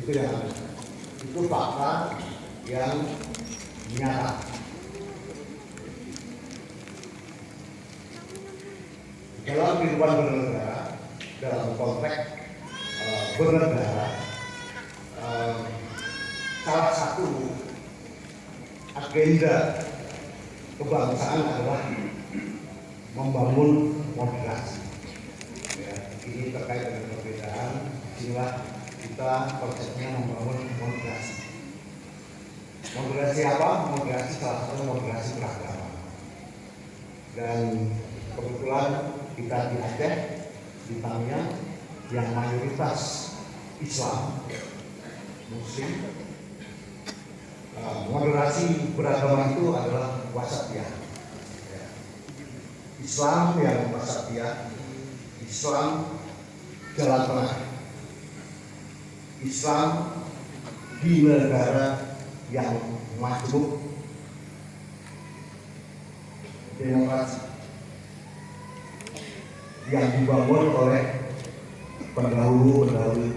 Itu yang ada. Itu fakta yang nyata. Dalam kehidupan bernegara, dalam konteks bernegara, salah satu agenda kebangsaan adalah membangun moderasi. Ya, ini terkait dengan perbedaan, inilah kita konsepnya membangun moderasi. Moderasi apa? Moderasi salah satu moderasi beragama. Dan kebetulan kita di Aceh, di Tamiang, yang mayoritas Islam, Muslim, moderasi beragama itu adalah wasatiyah. Islam yang wasatiyah, Islam jalan tengah, Islam di negara yang majmuk, demokrasi yang dibangun oleh pendahulu-pendahulu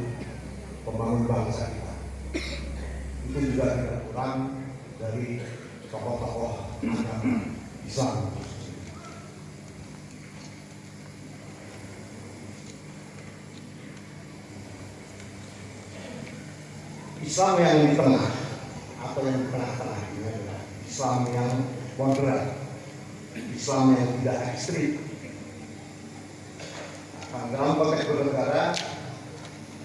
pembangun bangsa kita. Itu juga tidak kurang dari tokoh-tokoh agama Islam. Islam yang di tengah atau yang di tengah-tengah ini adalah Islam yang moderat, Islam yang tidak ekstrim. Nah, dalam konteks bernegara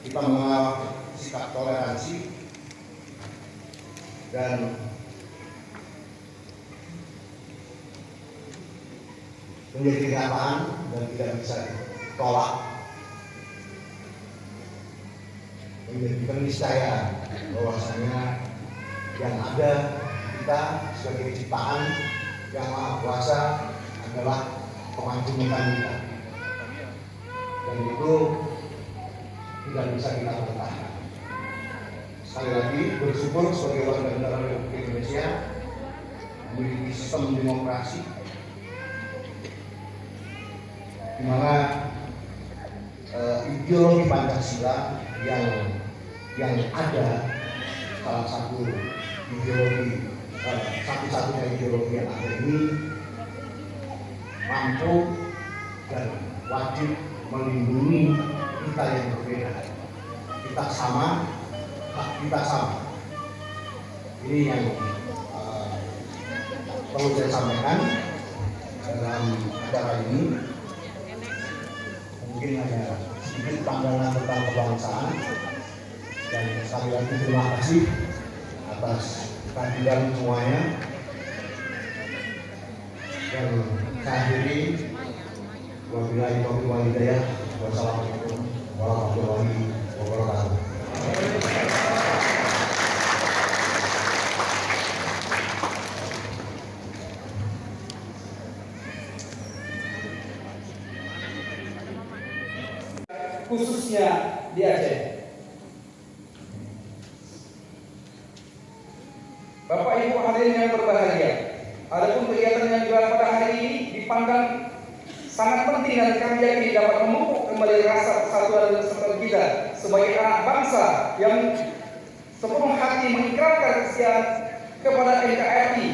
kita mengenal sikap toleransi dan menjadi kenyataan dan tidak bisa ditolak, menjadi keniscayaan bahwasanya yang ada kita sebagai ciptaan yang Maha Kuasa adalah kemajuan kita, dan itu tidak bisa kita bantah. Sekali lagi bersyukur sebagai warga negara Republik Indonesia memiliki sistem demokrasi di mana ideologi Pancasila yang ada, salah satu ideologi, satu-satunya ideologi yang ada ini mampu dan wajib melindungi kita yang berbeda. Kita sama, hak kita sama. Ini yang perlu saya sampaikan dalam acara ini. Mungkin hanya sedikit pandangan tentang kebangsaan, dan sekali lagi terima kasih atas kehadiran semuanya, dan saya akhiri. Wabillahi taufiq wal hidayah. Wassalamualaikum warahmatullahi wabarakatuh. Khususnya di Aceh. Bapak Ibu hadirin yang berbahagia, adapun kegiatan yang digelar pada hari ini dipandang sangat penting dan kami yakin dapat memupuk kembali rasa persatuan dan persatuan kita sebagai anak bangsa yang sepenuh hati mengikrarkan kesetiaan kepada NKRI,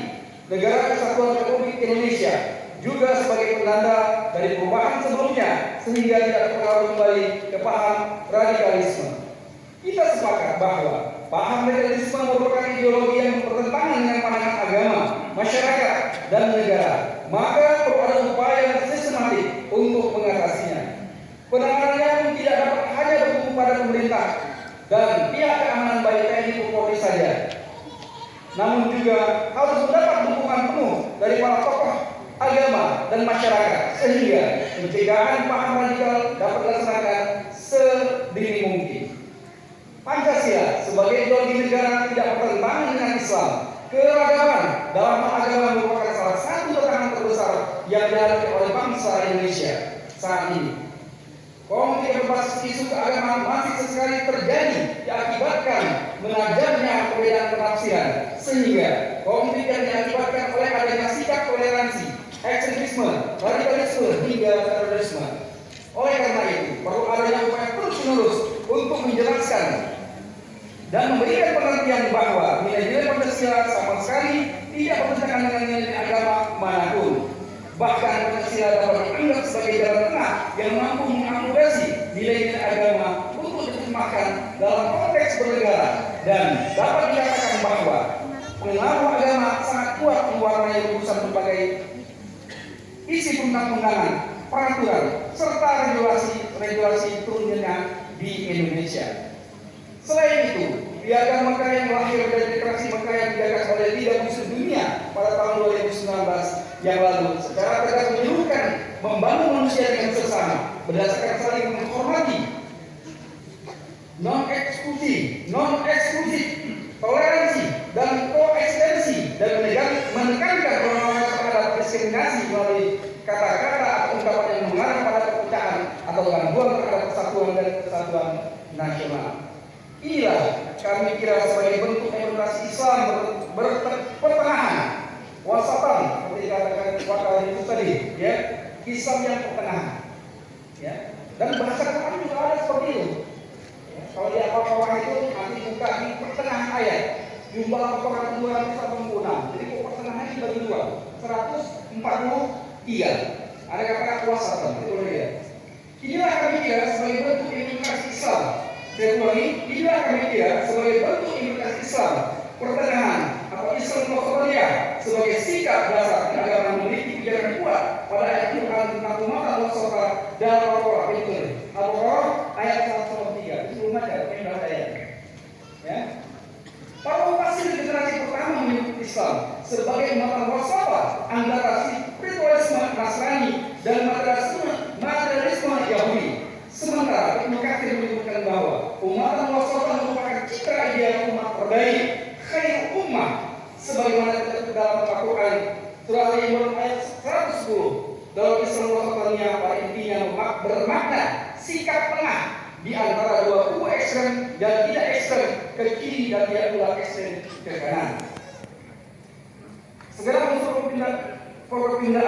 Negara Kesatuan Republik Indonesia, juga sebagai penanda dari perubahan sebelumnya sehingga tidak terpengaruh kembali ke paham radikalisme. Kita sepakat bahwa paham radikalisme merupakan ideologi yang bertentangan dengan pandangan agama, masyarakat, dan negara. Maka perlu ada upaya sistematik untuk mengatasinya. Penanganannya pun tidak dapat hanya bertumpu pada pemerintah dan pihak keamanan baik TNI dan Polri saja, namun juga harus mendapat dukungan penuh dari para tokoh agama dan masyarakat sehingga pencegahan paham radikal dapat dilaksanakan sedini mungkin. Pancasila sebagai ideologi negara tidak bertentangan dengan Islam. Keragaman dalam agama merupakan salah satu tantangan terbesar yang dihadapi oleh bangsa Indonesia saat ini. Konflik berbasis isu keagamaan masih sesekali terjadi diakibatkan mengajarnya perbedaan penafsiran, sehingga konflik yang diakibatkan oleh adanya sikap toleransi, ekstremisme, radikalisme hingga terorisme. Oleh karena itu perlu adanya upaya terus-menerus untuk menjelaskan dan memberikan pengertian bahwa nilai-nilai Pancasila sama sekali tidak bertentangan dengan nilai agama manapun. Bahkan Pancasila dapat dianggap sebagai jalan tengah yang mampu mengakomodasi nilai-nilai agama untuk diterjemahkan dalam konteks bernegara, dan dapat dikatakan bahwa pengaruh agama sangat kuat mewarnai urusan berbagai isi perundang-undangan, peraturan, serta regulasi turunannya di Indonesia. Selain itu, Piagam Mekah yang lahir dari Deklarasi Mekah yang digagas oleh Liga Muslim Dunia pada tahun 2019 yang lalu secara tegas menyuruhkan membangun manusia dengan sesama berdasarkan saling menghormati, non-eksklusif, toleransi, dan koeksistensi, dan menekankan penolakan terhadap diskriminasi melalui kata-kata atau ungkapan yang mengarah pada perpecahan atau gangguan terhadap persatuan dan kesatuan nasional. Inilah kami kira sebagai bentuk demokrasi Islam pertengahan, wasatan, seperti katakan wakil itu tadi, ya, Islam yang pertengahan, ya. Dan bahasa Quran juga ada seperti itu. Ya, kalau di awal-awal itu nanti buka di pertengahan ayat, jumlah Al-Quran 286. Jadi pertengahan dibagi dua, 143. Ada kata wasatan, itu boleh ya. Inilah kami kira sebagai bentuk demokrasi Islam. Saya ulangi, inilah kami kira sebagai bentuk demokrasi Islam pertengahan atau Islam Wasatiyah sebagai sikap dasar agama memiliki pijakan kuat pada ayat Quran tentang umat al-wasatah dan Al-Qur'an itu. Al-Qur'an ayat 103. Itu belum ada yang dah ayat. Ya. Para pasir generasi pertama menyebut Islam sebagai umat al-wasatah antara spiritualisme Nasrani dan materialisme Yahudi. Sementara Ibnu Katsir menyebutkan bahwa umat al-wasatah merupakan citra ideal umat terbaik, khair ummah, sebagaimana terdapat dalam Al-Quran surah Al-Imran ayat 110. Dalam Islam wasatiyah pada intinya bermakna sikap tengah di antara dua kubu ekstrem dan tidak ekstrem ke kiri dan tidak pula ekstrem ke kanan. Segera unsur pindah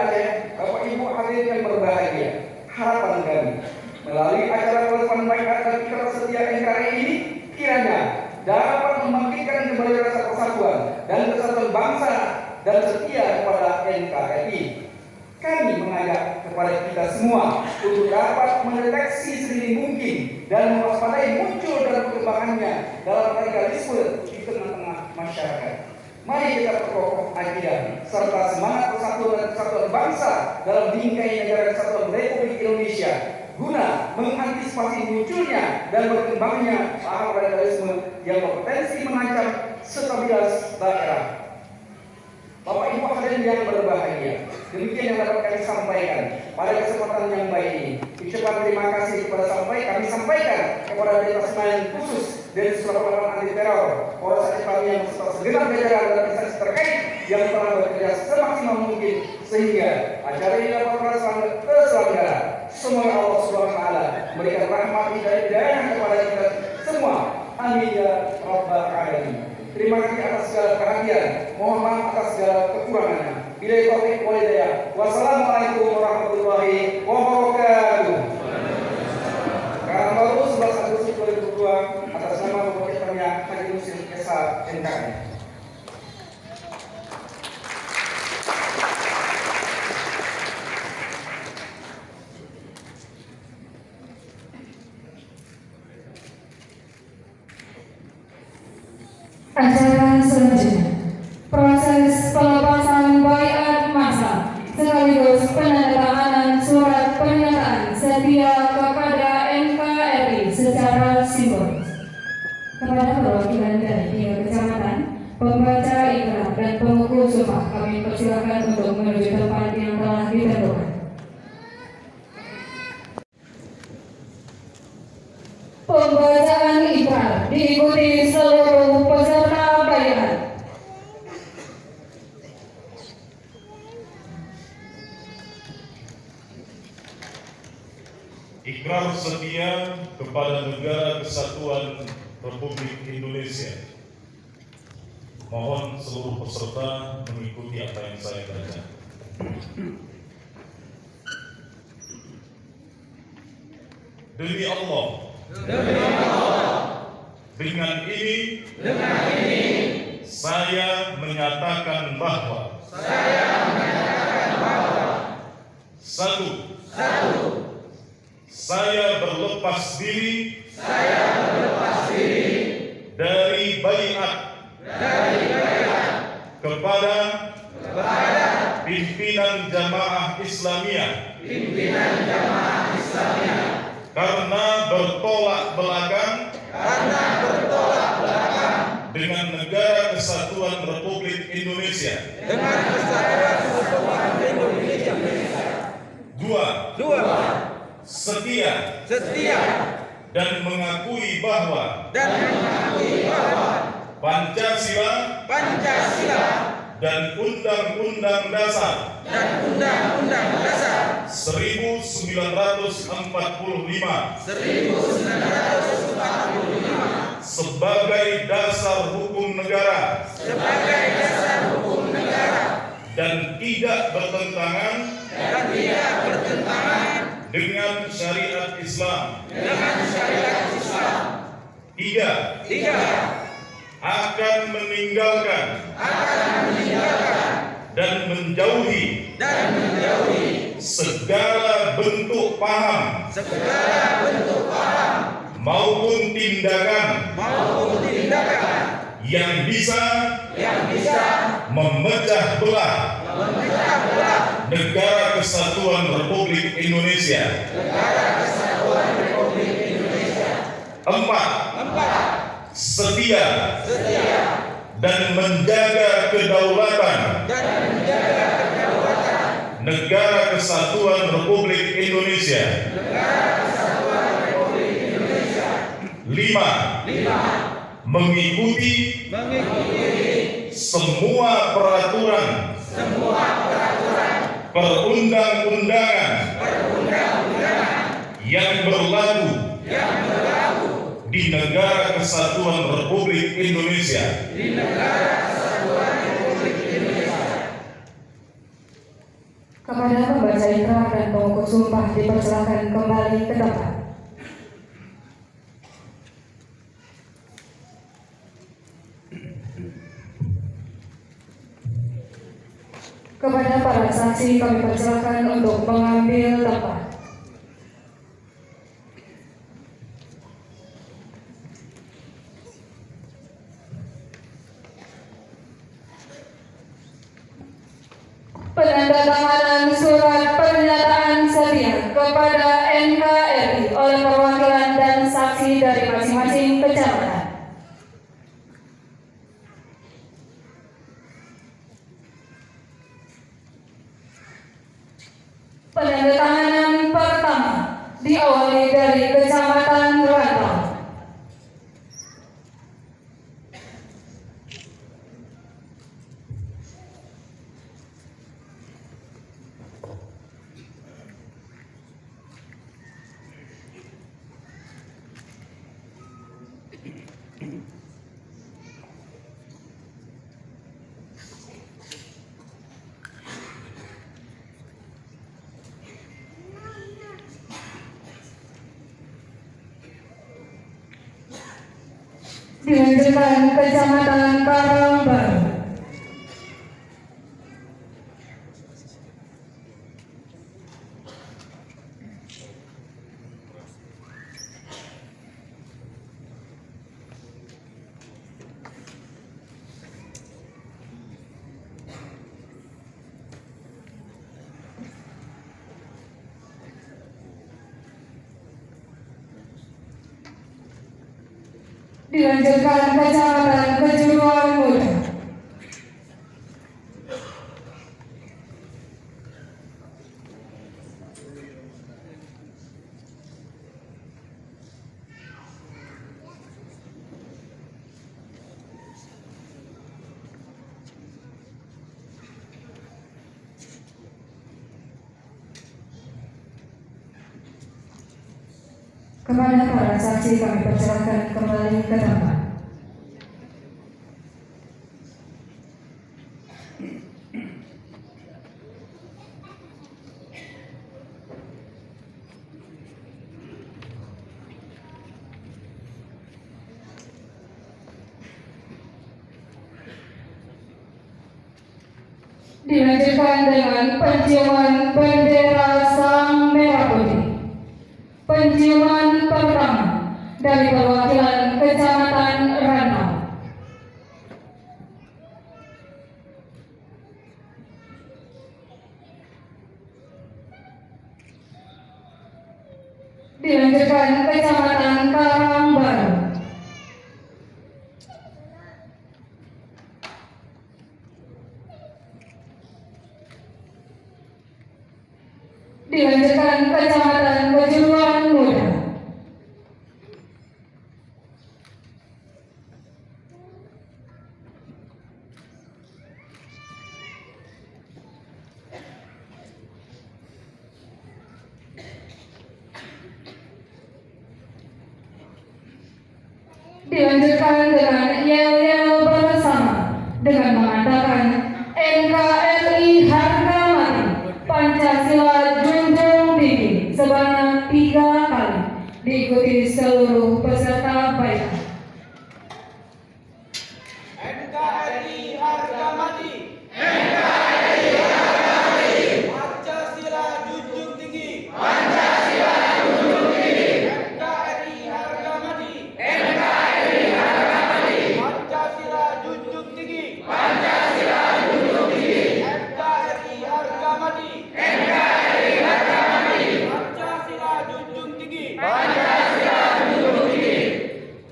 Aceh, Bapak Ibu hadirin yang berbahagia, harapan kami melalui acara telepon baik dan ikrar setia NKRI ini kiranya dapat membangkitkan kembali rasa persatuan dan kesatuan bangsa dan setia kepada NKRI. Kami mengajak kepada kita semua untuk dapat mendeteksi sedini mungkin dan mewaspadai muncul dan perkembangannya dalam radikalisme di tengah-tengah masyarakat. Mari kita perkokoh akidah serta semangat persatuan dan kesatuan bangsa dalam bingkai negara kesatuan Republik Indonesia guna mengantisipasi munculnya dan berkembangnya paham radikalisme yang berpotensi mengancam stabilitas daerah. Bapak Ibu hadirin yang berbahagia, demikian yang dapat kami sampaikan pada kesempatan yang baik ini. Ucapan terima kasih kami sampaikan kepada Detasmen Khusus Densus 88 Anti Teror Polres Aceh Pamiang beserta segenap jajaran dan instansi terkait yang telah bekerja semaksimal mungkin sehingga acara ini dapat terselenggara. Semoga Allah Subhanahu wa taala memberikan rahmat hidayah kepada kita semua. Amin ya rabbal alamin. Terima kasih atas segala perhatian. Mohon maaf atas segala kekurangannya. Billahi taufiq wal hidayah. Wassalamualaikum warahmatullahi wabarakatuh. Karena baru 11 Agustus 2002 atas nama Bupatinya Haji Muslim Esa NKRI. Acara selanjutnya, proses pelepasan baiat massa sekaligus penandatanganan surat pernyataan setia kepada NKRI secara simbolis. Kepada perwakilan dari 3 kecamatan, pembaca ikrar dan pengukuh sumpah kami persilakan untuk menuju tempat yang telah ditentukan. Pembacaan ikrar diikuti seluruh peserta baiat. Ikrar setia kepada Negara Kesatuan Republik Indonesia. Mohon seluruh peserta mengikuti apa yang saya baca. Demi Allah. Dengan ini saya menyatakan bahwa satu, saya berlepas diri dari baiat kepada pimpinan Jamaah Islamiyah karena bertolak belakang dengan Negara Kesatuan Republik Indonesia. Dua, setia dan mengakui bahwa Pancasila dan Undang-Undang Dasar 1945 sebagai dasar hukum negara dan tidak bertentangan dengan syariat Islam. Tiga, akan meninggalkan dan menjauhi segala bentuk paham maupun tindakan yang bisa memecah belah Negara Kesatuan Republik Indonesia. 4. Setia dan menjaga kedaulatan Negara Kesatuan Republik Indonesia. 5. Mengikuti semua peraturan perundang-undangan yang berlaku di Negara Kesatuan Republik Indonesia. Kepada pembaca ikrar dan pengukut sumpah dipersilakan kembali ke tempat. Kepada para saksi kami persilakan untuk mengambil tempat. Penandatanganan surat pernyataan setia kepada NKRI oleh perwakilan dan saksi dari masing-masing kecamatan. Penandatanganan pertama diawali dari Kecamatan Rantau. Dilanjutkan Kecamatan Karangbaru. Dilanjutkan Kecamatan Kejuruan Muda. Kepada para saksi kami persilakan kembali ke tempat. Dilanjutkan dengan penciuman bendera Sang Merah Putih. Penciuman pertama dari perwakilan Kecamatan Rantau. Dilanjutkan Kecamatan Karangbaru. Dilanjutkan Kecamatan Kejuruan Muda. Dilanjutkan dengan yel-yel bersama dengan mengatakan NKRI harga mati, Pancasila junjung tinggi sebanyak 3 kali, diikuti seluruh peserta baiat. NKRI harga mati. Pancasila junjung tinggi. NKRI harga mati. Pancasila junjung tinggi. NKRI harga mati. Pancasila junjung tinggi.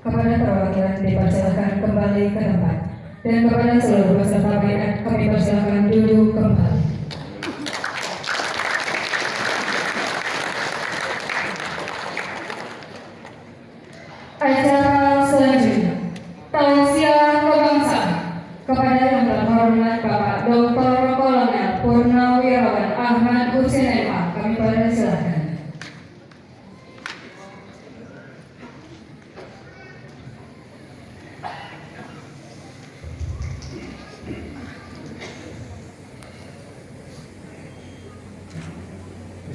Kepada perwakilan dipersilakan kembali ke tempat, dan kepada seluruh peserta baiat kami persilakan duduk kembali. Acara selanjutnya, tausiah kebangsaan kepada yang terhormat Bapak Dr. Kolonel Purnawirawan Ahmad Husin MA, kami persilakan.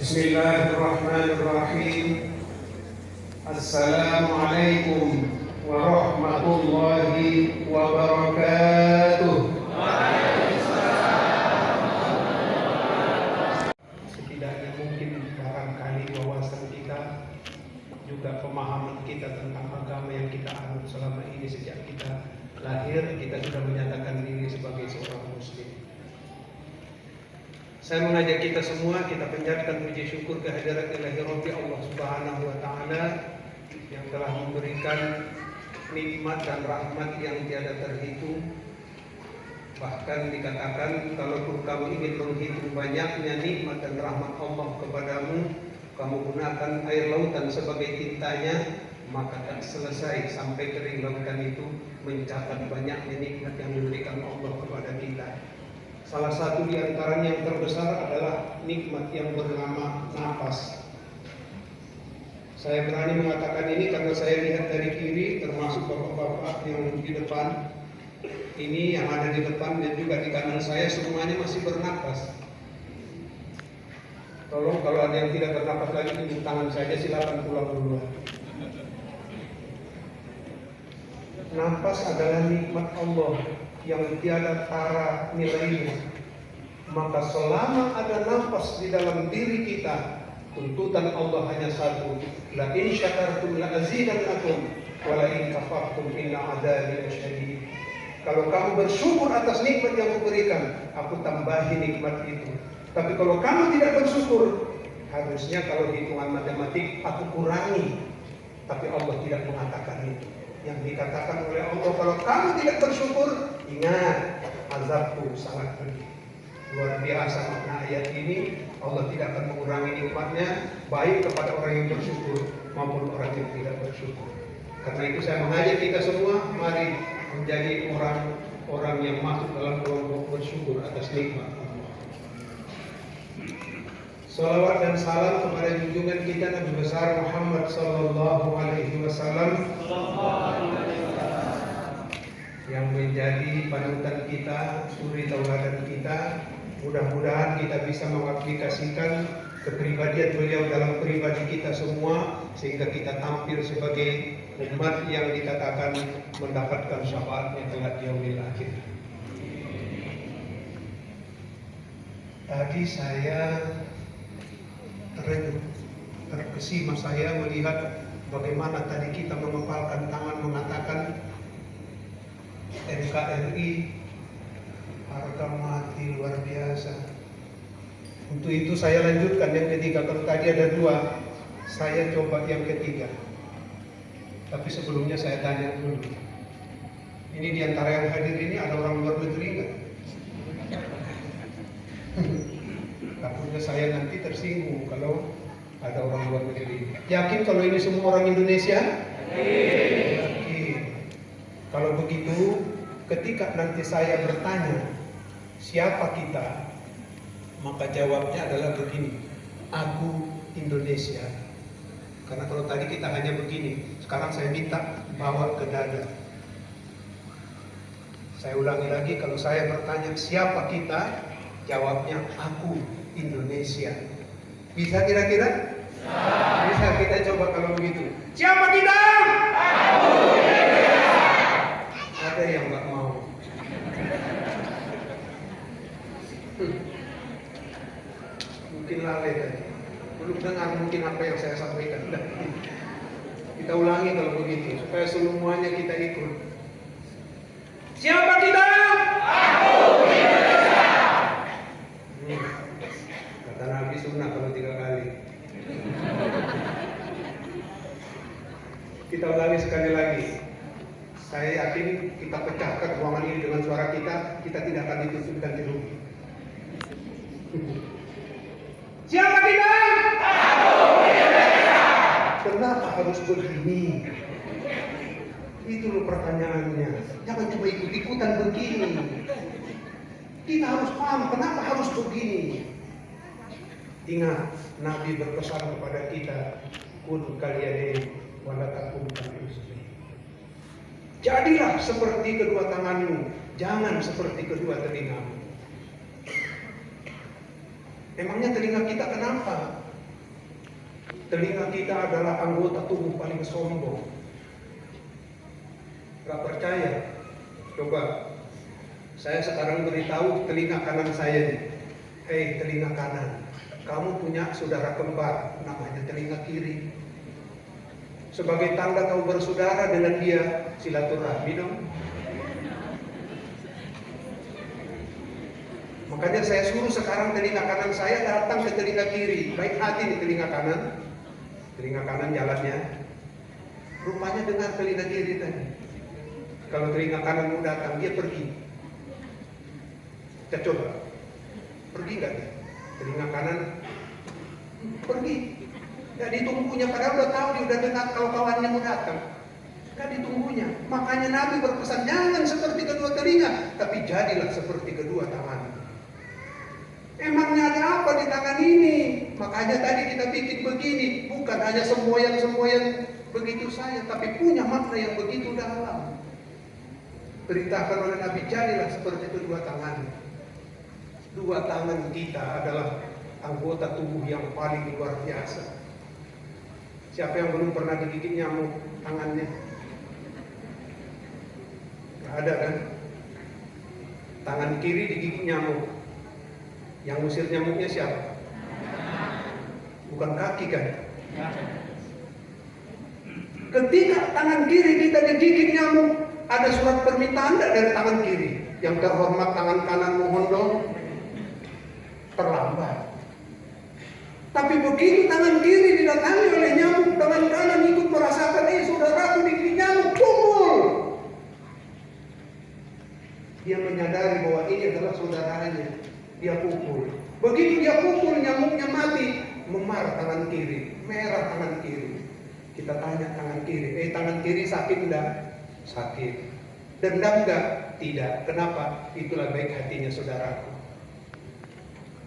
Bismillahirrahmanirrahim. Assalamualaikum warahmatullahi wabarakatuh. Setidaknya mungkin barangkali wawasan kita, juga pemahaman kita tentang agama yang kita anut selama ini sejak kita lahir, kita sudah menyatakan diri sebagai seorang muslim. Saya mengajak kita semua, kita panjatkan puji syukur kehadirat Ilahi Rabbi Allah Subhanahu wa Ta'ala yang telah memberikan nikmat dan rahmat yang tiada terhitung. Bahkan dikatakan, kalaupun kamu ingin menghitung banyaknya nikmat dan rahmat Allah kepadamu, kamu gunakan air lautan sebagai tintanya, maka tak selesai sampai kering lautan itu mencatat banyaknya nikmat yang diberikan Allah kepada kita. Salah satu di antaranya yang terbesar adalah nikmat yang bernama napas. Saya berani mengatakan ini karena saya lihat dari kiri, termasuk bapak-bapak yang di depan. Ini yang ada di depan dan juga di kanan saya, semuanya masih bernapas. Tolong kalau ada yang tidak bernapas lagi, tunjuk tangan saja, silakan pulang duluan. Napas adalah nikmat Allah yang tiada tara nilainya. Maka selama ada nafas di dalam diri kita, tuntutan Allah hanya satu, la in syakartum la azidannakum wa la in kafartum inna adzabi lasyadid. Kalau kamu bersyukur atas nikmat yang kuberikan, aku tambahi nikmat itu. Tapi kalau kamu tidak bersyukur, harusnya kalau hitungan matematik aku kurangi. Tapi Allah tidak mengatakan itu. Yang dikatakan oleh Allah, kalau kamu tidak bersyukur, ingat, azabku sangat pedih. Luar biasa makna ayat ini. Allah tidak akan mengurangi nikmatnya, baik kepada orang yang bersyukur maupun orang yang tidak bersyukur. Karena itu saya mengajak kita semua, mari menjadi orang-orang yang masuk dalam kelompok bersyukur atas nikmat Allah. Salawat dan salam kepada junjungan kita Nabi besar Muhammad sallallahu alaihi wasallam yang menjadi panutan kita, suri tauladan kita. Mudah-mudahan kita bisa mengaplikasikan kepribadian beliau dalam pribadi kita semua, sehingga kita tampil sebagai umat yang dikatakan mendapatkan syafaatnya kelak yaumil akhir. Tadi saya terkesima saya melihat bagaimana tadi kita mengepalkan tangan mengatakan NKRI harga mati luar biasa. Untuk itu saya lanjutkan yang ketiga. Kalau tadi ada dua, saya coba yang ketiga. Tapi sebelumnya saya tanya dulu. Ini diantara yang hadir ini ada orang luar negeri nggak? Takutnya saya nanti tersinggung kalau ada orang luar negeri. Yakin kalau ini semua orang Indonesia? Yakin. Kalau begitu, ketika nanti saya bertanya siapa kita, maka jawabnya adalah begini: aku Indonesia. Karena kalau tadi kita hanya begini, sekarang saya minta bawa ke dada. Saya ulangi lagi, kalau saya bertanya siapa kita, jawabnya aku Indonesia. Bisa kira-kira? Bisa. Kita coba kalau begitu. Siapa kita? Aku Indonesia. Ada yang nggak mau. Mungkin lalai tadi. Belum dengar mungkin apa yang saya sampaikan. Kita ulangi kalau begitu supaya semuanya kita ikut. Siapa kita? Aku Indonesia. Kata Nabi sunnah kalau 3 kali. Kita ulangi sekali lagi. Saya yakin kita pecahkan ruangan ini dengan suara kita tidak akan ditutup ganti rugi. Siapa kita? Aku Indonesia. Kenapa harus begini? Itu loh pertanyaannya. Jangan cuma ikut-ikutan begini. Kita harus paham kenapa harus begini. Ingat, Nabi berpesan kepada kita, kun kalian wala takum kalisri. Jadilah seperti kedua tanganmu, jangan seperti kedua telingamu. Emangnya telinga kita kenapa? Telinga kita adalah anggota tubuh paling sombong. Gak percaya? Coba saya sekarang beritahu telinga kanan saya nih. Hei telinga kanan, kamu punya saudara kembar namanya telinga kiri. Sebagai tanda kau bersaudara dengan dia, silaturahmi dong. Makanya saya suruh sekarang telinga kanan saya datang ke telinga kiri. Baik hati nih telinga kanan. Telinga kanan jalannya. Rupanya dengar telinga kiri tadi. Kalau telinga kanan mau datang, dia pergi. Kita coba. Pergi nggak dia? Telinga kanan pergi. Nggak ditunggunya, padahal udah tahu dia udah dengar kalau kawannya mau datang. Nggak ditunggunya. Makanya Nabi berpesan jangan seperti kedua telinga, tapi jadilah seperti kedua tangan. Emangnya ada apa di tangan ini? Makanya tadi kita bikin begini, bukan hanya semua yang begitu saja, tapi punya makna yang begitu dalam. Perintahkan oleh Nabi jadilah seperti kedua tangan. Dua tangan kita adalah anggota tubuh yang paling luar biasa. Siapa yang belum pernah digigit nyamuk tangannya? Gak ada kan? Tangan kiri digigit nyamuk. Yang ngusir nyamuknya siapa? Bukan kaki kan? Ketika tangan kiri kita digigit nyamuk, ada surat permintaan tidak dari tangan kiri? Yang terhormat tangan kanan mohon dong. Terlambat. Tapi begitu tangan kiri didatangi oleh nyamuk, tangan kanan ikut merasakan, saudaraku digigit nyamuk, pukul. Dia menyadari bahwa ini adalah saudaranya. Dia pukul. Begitu dia pukul, nyamuknya mati. Memar tangan kiri, merah tangan kiri. Kita tanya tangan kiri, tangan kiri sakit enggak? Sakit. Dendam enggak? Tidak. Kenapa? Itulah baik hatinya saudaraku.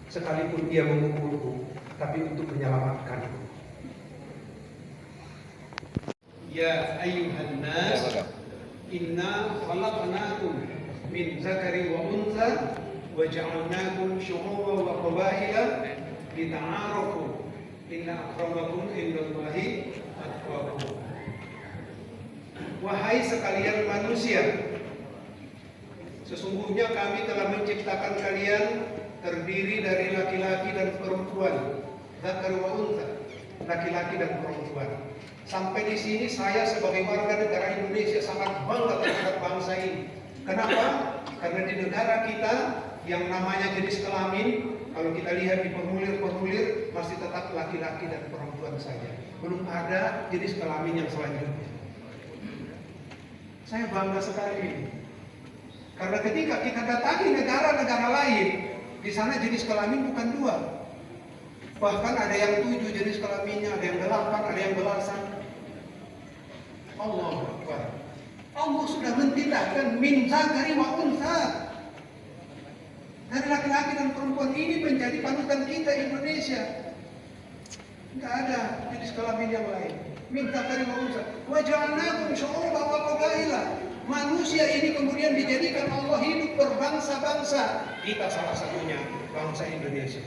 Sekalipun dia memukulku, tapi untuk menyelamatkanku. Ya ayyuhan nas, inna khalaqnakum min zakari wa untha وَجَعَلْنَاكُمْ شُعُوبًا وَقَبَائِلَ لِتَعَارَفُوا إِنَّ أَكْرَمَكُمْ عِندَ اللَّهِ أَتْقَاكُمْ. Wahai sekalian manusia, sesungguhnya kami telah menciptakan kalian terdiri dari laki-laki dan perempuan, dzakar wa untha, laki-laki dan perempuan. Sampai di sini saya sebagai warga negara Indonesia sangat bangga terhadap bangsa ini. Kenapa? Karena di negara kita yang namanya jenis kelamin, kalau kita lihat di formulir-formulir masih tetap laki-laki dan perempuan saja. Belum ada jenis kelamin yang selanjutnya. Saya bangga sekali. Karena ketika kita datangi negara-negara lain, di sana jenis kelamin bukan 2. Bahkan ada yang 7 jenis kelaminnya, ada yang 8, ada yang belasan. Allahu Akbar. Allah sudah mentitahkan min dzakari wa untha. Dari laki-laki dan perempuan ini menjadi panutan kita Indonesia. Enggak ada jenis kelamin yang lain. Min dzakari wa untha. Wa ja'alnakum syu'uban wa qabaila. Manusia ini kemudian dijadikan Allah hidup berbangsa-bangsa. Kita salah satunya bangsa Indonesia.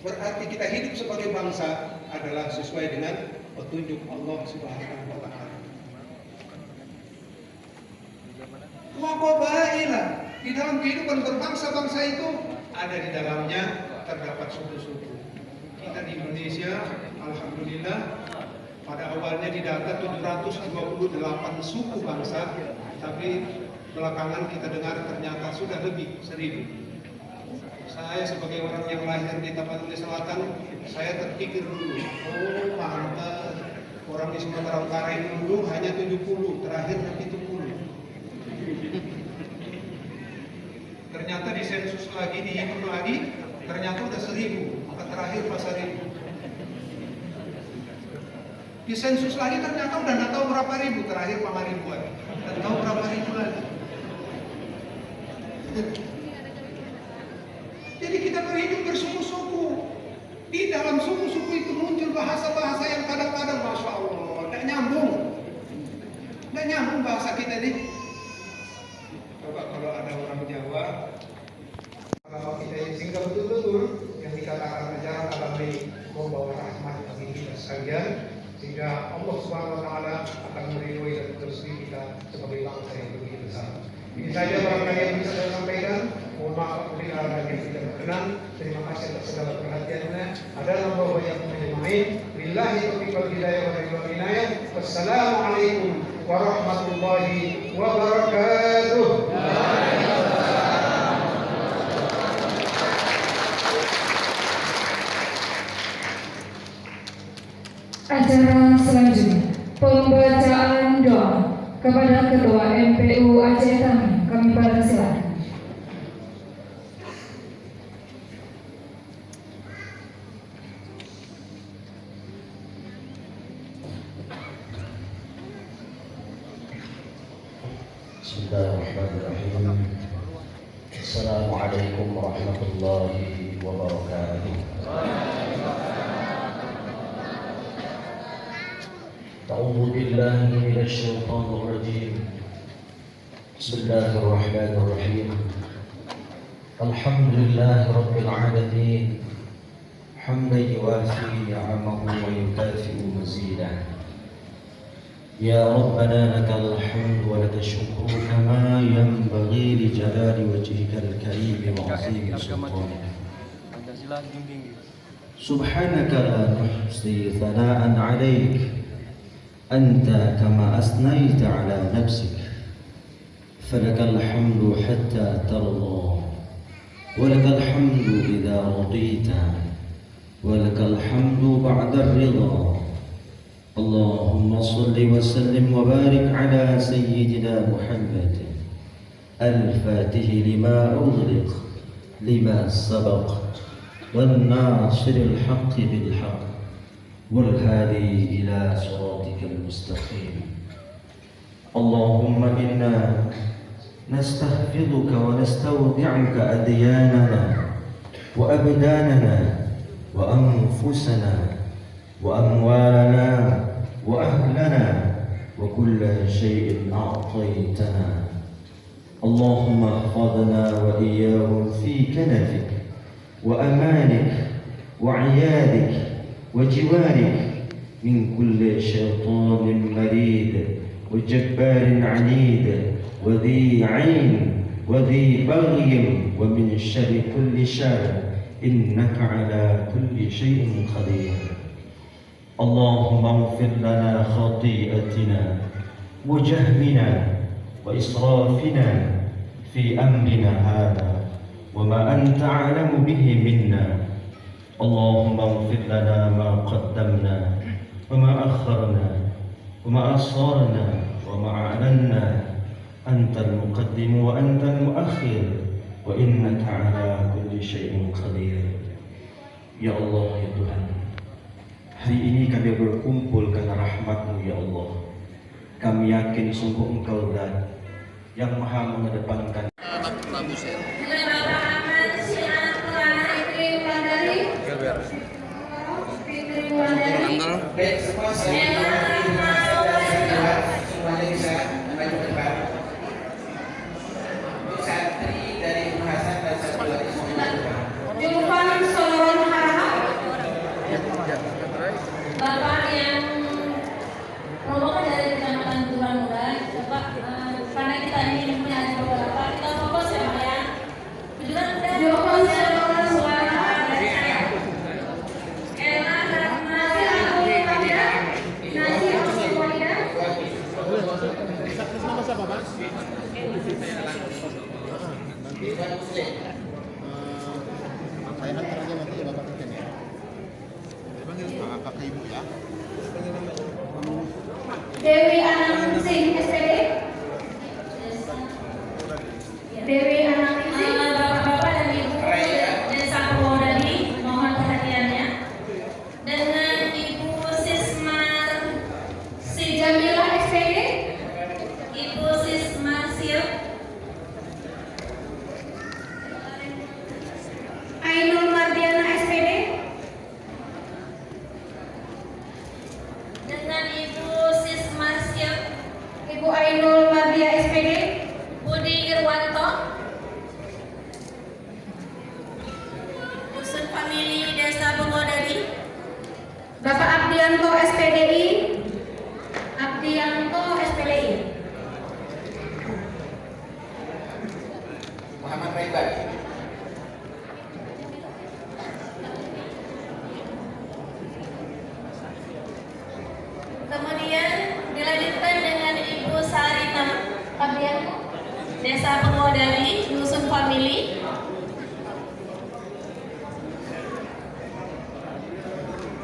Berarti kita hidup sebagai bangsa adalah sesuai dengan petunjuk Allah Subhanahu wa taala. Wa qabaila, di dalam kehidupan berbangsa-bangsa itu ada di dalamnya terdapat suku-suku. Kita di Indonesia alhamdulillah pada awalnya didata 728 suku bangsa, tapi belakangan kita dengar ternyata sudah lebih 1000. Saya sebagai orang yang lahir di Tapanuli Selatan, saya terpikir dulu, oh pantas orang di Sumatera Utara ini dulu hanya 70, terakhir 70. Ternyata di sensus lagi, dihitung lagi, ternyata udah 1000, maka terakhir pas 1000. Di sensus lagi ternyata udah nggak tahu berapa ribu, terakhir 5 ribuan, nggak tahu berapa ribu lagi. Jadi kita berhidup bersuku-suku. Di dalam suku-suku itu muncul bahasa-bahasa yang kadang-kadang Masya Allah nggak nyambung bahasa kita ini. Coba kalau ada orang Jawa, kalau kita ini sehingga betul-betul yang dikatakan ajaran agama ini membawa rahmat bagi kita sekalian, sehingga Allah Subhanahu Wa Taala akan meridhoi dan bersedia kita sebagai bangsa yang begitu besar. Ini saja barangkali yang bisa saya sampaikan. Mohon maaf apabila ada yang tidak berkenan. Terima kasih atas segala perhatiannya. Adalah bahwa yang menjemain. Billahi taufiq wal hidayah wal inayah. Wassalamualaikum warahmatullahi wabarakatuh. Acara selanjutnya, pembacaan doa kepada Ketua MPU Aceh Tami. Kami persilakan. Bismillahirrahmanirrahim. Assalamualaikum warahmatullahi wabarakatuh. A'udzu billahi minasy syaithanir rajim. Bismillahirrahmanirrahim. Alhamdulillahi rabbil alamin. Hamdan yuwafi ni'amahu wa yukafi'u mazidah. Ya Rabbana lakal hamd wa lakal syukru kama yanbaghi li jalali wajhikal karim wa 'azimi sultanik. Subhanaka la nuhsi thana'an 'alaik anta kama asnaita 'ala nafsik. Falakal hamdu hatta tarda wa lakal hamdu idza radita wa lakal hamdu ba'da ar-ridha. اللهم صل وسلم وبارك على سيدنا محمد الفاتح لما أغلق لما سبق والناصر الحق بالحق والهادي إلى صراطك المستقيم. اللهم إنا نستحفظك ونستودعك أدياننا وأبداننا وأنفسنا وأموالنا وأهلنا وكل شيء أعطيتنا. اللهم احفظنا وإياهم في كنفك وأمانك وعيادك وجوارك من كل شيطان مريد وجبار عنيد وذي عين وذي بغي ومن شر كل شر إنك على كل شيء قدير. اللهم اغفر لنا خطيئتنا وجهلنا وإسرافنا في أمرنا هذا وما أنت أعلم به منا. اللهم اغفر لنا ما قدمنا وما أخرنا وما أسررنا وما أعلنا. أنت المقدم وأنت المؤخر وإنك على كل شيء قدير. Ya Allah, ya Tuhan, hari ini kami berkumpul karena rahmat-Mu ya Allah. Kami yakin sungguh Engkau Zat yang maha mengedepankan. Baik, semua semuanya bisa maju ke depan. Santri dari Ibnu Hasan dan satu lagi semuanya ke depan. Julukan Solon Harahap, Bapak yang rombongan dari Kecamatan Tuban Muda. Bapak, karena kita ini punya beberapa, kita fokus ya Pak ya. Julukan Solon Suara dari saya. Ella Rahmasi Agung Kabira, Nasi Agung Kabira. Nama siapa, Pak? Saya hantar aja nanti ya Bapak Tiken ya. Kakak Ibu ya. Dewi Anang Sing SPD. Dewi Anang Sing. Bapak-bapak dan Ibu Desa Purwodadi, mohon perhatiannya. Dengan Ibu Sismar Jamila SPD. Ibu Sismar Siap. Ainul Mardiana SPD. Dengan Ibu Sismar Siap. Ibu Ainul Mardia SPD. Budi Irwanto. Dusun Famili Desa Purwodadi. Bapak Abdianto SPDI. Abdianto SPDI. Muhammad Raiban. Kemudian dilanjutkan dengan Ibu Sarina Abdianto, Desa Purwodadi, Dusun Famili.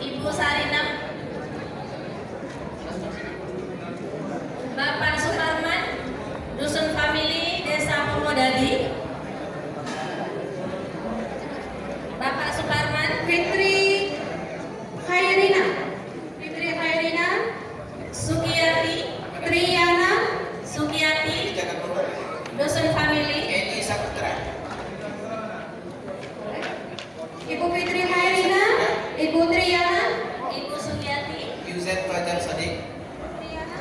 Ibu Sarina. Bapak Suparman, Dusun Famili, Desa Purwodadi. Bapak Suparman. Fitri Khairina. Fitri Khairina. Sukiyati. Triana Sukiyati. Dusun Famili. Edi Saputra. Ibu Fitri Khairina. Ibu Triana. Ibu Sukiyati. Yuzet Fajar Sadiq. Triana.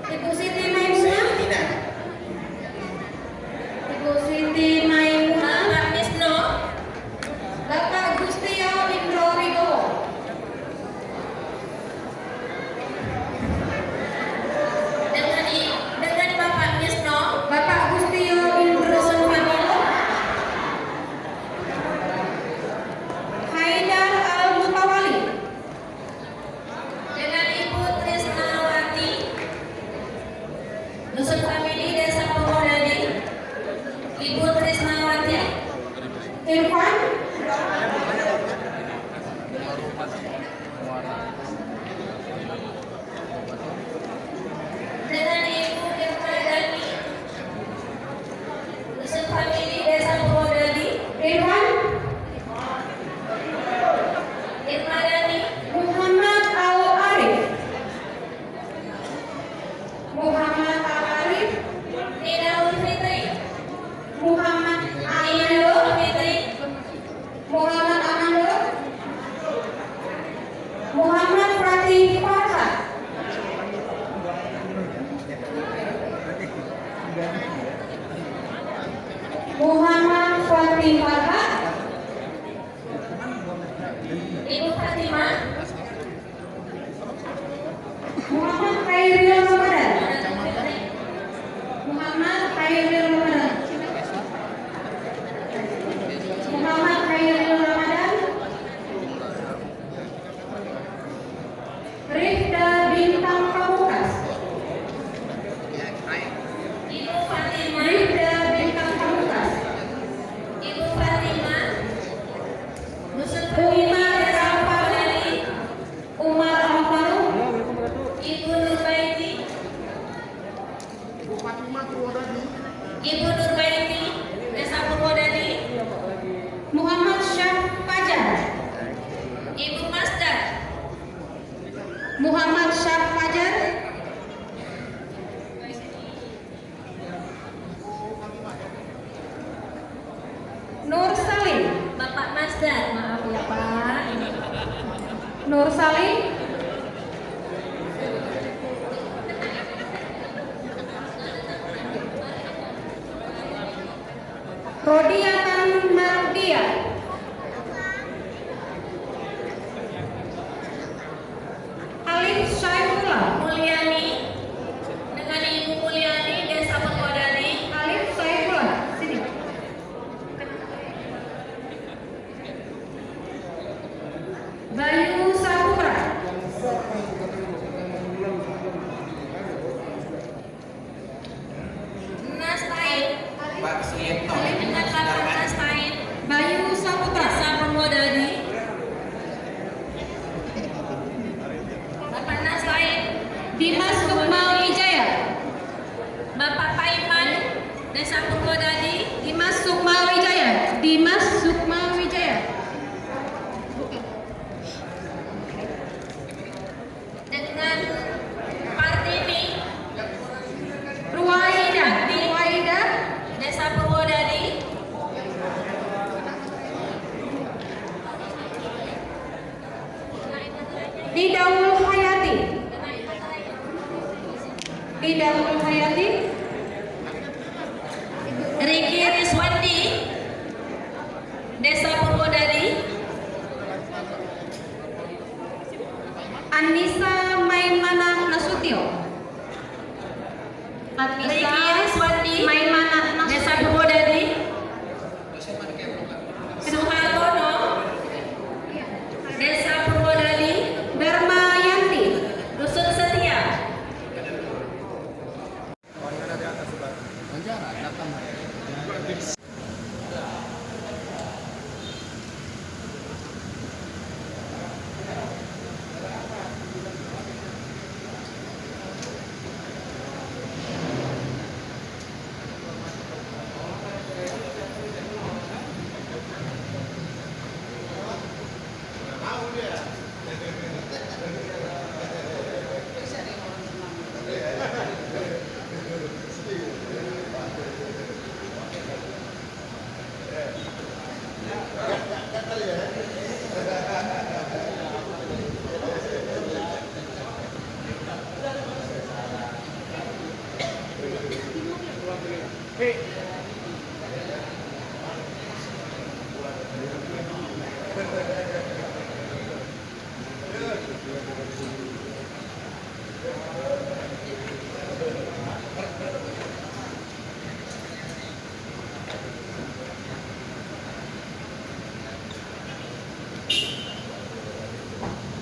Ibu Siti Maimunah. Tina. Ibu Siti Maimunah. Bapak Misno. Bapak Gustio Indro Wibowo. Dengan Bapak Misno. Bapak Gustio Indro Wibowo. Haidar Al-Mutawali. Dengan Ibu Trisnawati. Ibu Nurbaiti, Desa Purwodadi. Muhammad Syah Fajar. Ibu Masdar, Muhammad Syah Fajar. Nur Salim. Bapak Masdar, maaf ya Pak. Nur Salim. Rodiatan Mardia. Alif Syaifullah. Mulyani, dengan Ibu Mulyani, Desa Purwodadi. Alif Syaifullah. Sini. Bayu Saputra. Nastain, dengan Bapak Nastain, Bayu Saputra. Desa Purwodadi. Bapak Nastain, Dimas Sukma Wijaya. Bapak Paiman, Desa Purwodadi. Dimas Sukma Wijaya. Dimas Sukma Wijaya. Dengan Partini, Ruwaida. Ruwaida. Desa Purwodadi. Didaul Hayati. Didaul Hayati. Riki Riswandi, Desa Purwodadi. Anissa Maimanah Nasution. Riki Riswandi, Maimanah Desa Nasution. Purwodadi. Suhartono, Desa Purwodadi. Dharma Yanti. Dusun Setia. Hey.